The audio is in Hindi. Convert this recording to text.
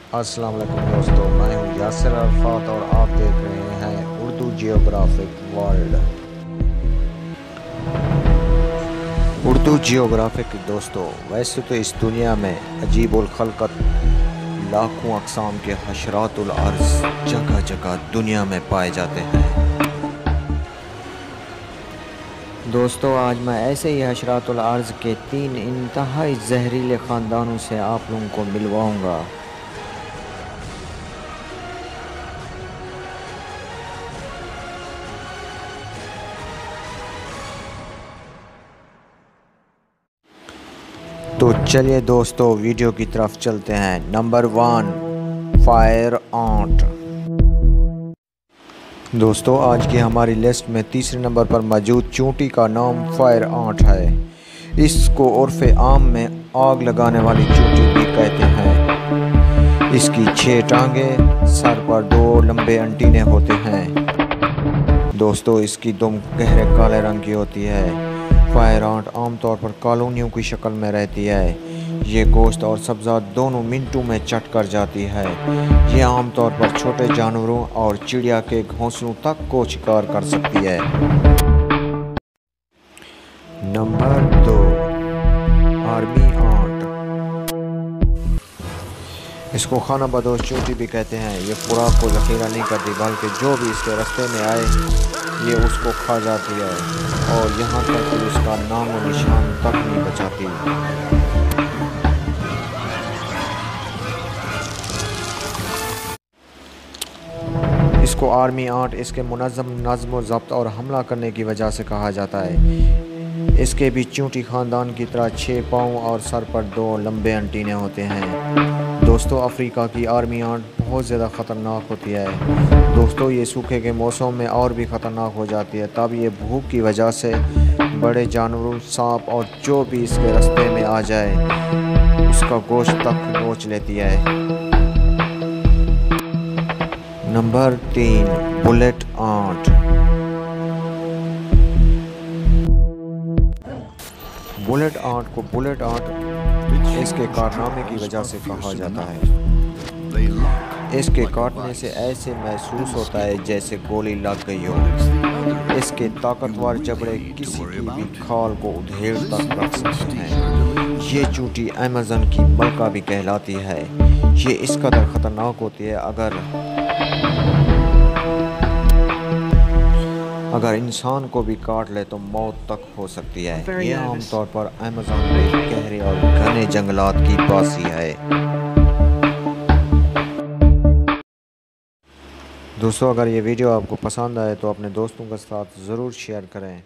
अस्सलाम वालेकुम दोस्तों, मैं हूं यासिर अरफात और आप देख रहे हैं Urdu geographic world. Urdu geographic दोस्तों, वैसे तो इस दुनिया में अजीबुल खलकत लाखों अक़साम के हशरातुल अर्ज़ जगह जगह दुनिया में पाए जाते हैं। दोस्तों, आज मैं ऐसे ही हशरातुल अर्ज़ के 3 इंतहाई जहरीले ख़ानदानों से आप लोगों को मिलवाऊंगा। तो चलिए दोस्तों, वीडियो की तरफ चलते हैं। Number 1, fire ant. दोस्तों, आज की हमारी लिस्ट में तीसरे नंबर पर मौजूद चूंटी का नाम फायर आंट है। इसको उर्फ़े आम में आग लगाने वाली चूंटी भी कहते हैं। इसकी 6 टांगें, सर पर 2 लंबे अंटीने होते हैं। दोस्तों, इसकी दुम गहरे काले रंग की होती है। फायर आंट आमतौर पर कॉलोनियों की शक्ल में रहती है। ये गोश्त और सब्ज़ात दोनों मिनटों में चट कर जाती है। ये आमतौर पर छोटे जानवरों और चिड़िया के घोंसलों तक को शिकार कर सकती है। Number 2, army ant. इसको खाना बदोश चूंटी भी कहते हैं। ये खुराक को ज़ख़ीरा नहीं करती, बल्कि जो भी इसके रास्ते में आए ये उसको खा जाती है, और यहाँ तक कि उसका नाम और निशान तक नहीं बचाती। इसको आर्मी आंट इसके मुनज़्ज़म नज़्म ज़ब्त और हमला करने की वजह से कहा जाता है। इसके भी चूंटी ख़ानदान की तरह 6 पाँव और सर पर 2 लंबे अंटीने होते हैं। दोस्तों, अफ्रीका की आर्मी आंट बहुत ज़्यादा ख़तरनाक होती है। दोस्तों, ये सूखे के मौसम में और भी ख़तरनाक हो जाती है। तब ये भूख की वजह से बड़े जानवरों, सांप और जो भी इसके रास्ते में आ जाए उसका गोश्त तक नोच लेती है। Number 3, bullet ant. Bullet ant को बुलेट आंट इसके कारनामे की वजह से कहा जाता है। इसके काटने से ऐसे महसूस होता है जैसे गोली लग गई हो। इसके ताकतवर जबड़े किसी की भी खाल को उधेड़ तक रख सकते हैं। ये चूंटी अमेज़न की मलका भी कहलाती है। ये इस कदर ख़तरनाक होती है, अगर इंसान को भी काट ले तो मौत तक हो सकती है। ये आमतौर पर अमेज़न में गहरे और घने जंगलात की बासी है। दोस्तों, अगर ये वीडियो आपको पसंद आए तो अपने दोस्तों के साथ ज़रूर शेयर करें।